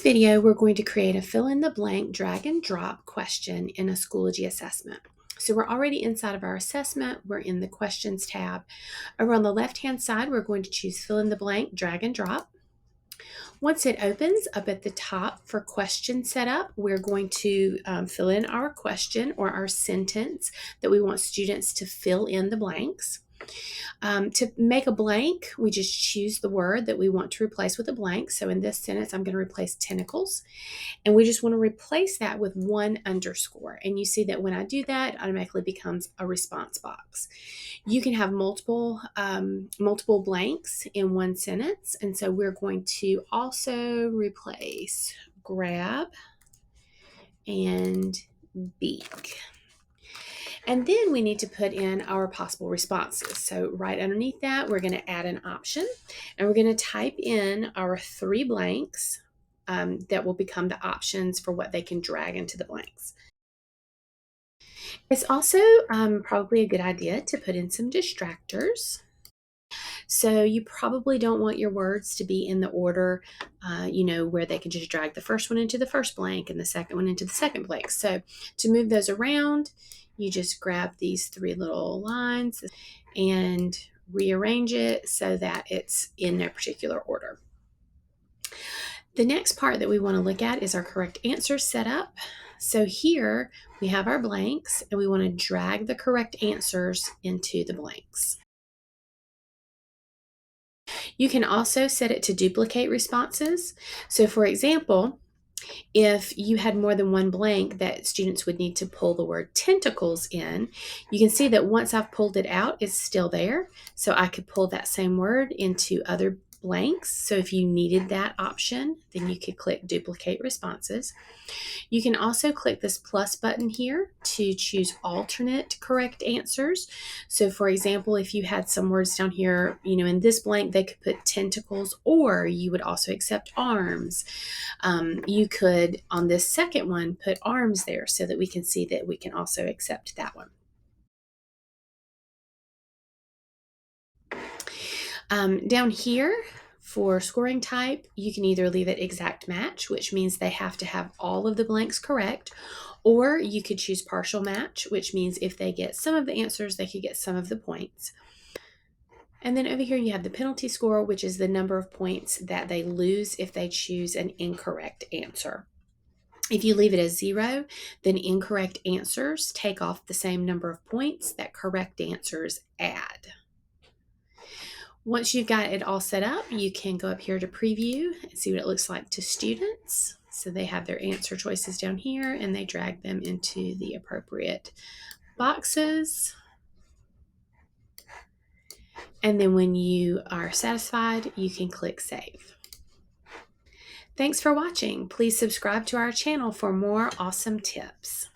video, we're going to create a fill-in-the-blank drag and drop question in a Schoology assessment. So we're already inside of our assessment. We're in the questions tab. Over on the left-hand side, we're going to choose fill-in-the-blank, drag and drop. Once it opens up at the top for question setup, we're going to fill in our question or our sentence that we want students to fill in the blanks. To make a blank, we just choose the word that we want to replace with a blank. So in this sentence, I'm going to replace tentacles. And we just want to replace that with one underscore. And you see that when I do that, it automatically becomes a response box. You can have multiple blanks in one sentence. And so we're going to also replace grab and beak. And then we need to put in our possible responses. So right underneath that, we're going to add an option, and we're going to type in our 3 blanks that will become the options for what they can drag into the blanks. It's also probably a good idea to put in some distractors. So you probably don't want your words to be in the order, where they can just drag the first one into the first blank and the second one into the second blank. So to move those around, you just grab these 3 little lines and rearrange it so that it's in no particular order. The next part that we want to look at is our correct answer setup. So here we have our blanks, and we want to drag the correct answers into the blanks. You can also set it to duplicate responses. So for example, if you had more than one blank that students would need to pull the word tentacles in, you can see that once I've pulled it out, it's still there. So I could pull that same word into other blanks. So if you needed that option, then you could click duplicate responses. You can also click this plus button here to choose alternate correct answers. So for example, if you had some words down here, in this blank, they could put tentacles, or you would also accept arms. You could, on this second one, put arms there so that we can see that we can also accept that one. Down here for scoring type, you can either leave it exact match, which means they have to have all of the blanks correct, or you could choose partial match, which means if they get some of the answers, they could get some of the points. And then over here you have the penalty score, which is the number of points that they lose if they choose an incorrect answer. If you leave it as 0, then incorrect answers take off the same number of points that correct answers add. Once you've got it all set up, you can go up here to preview and see what it looks like to students. So they have their answer choices down here, and they drag them into the appropriate boxes. And then when you are satisfied, you can click Save. Thanks for watching. Please subscribe to our channel for more awesome tips.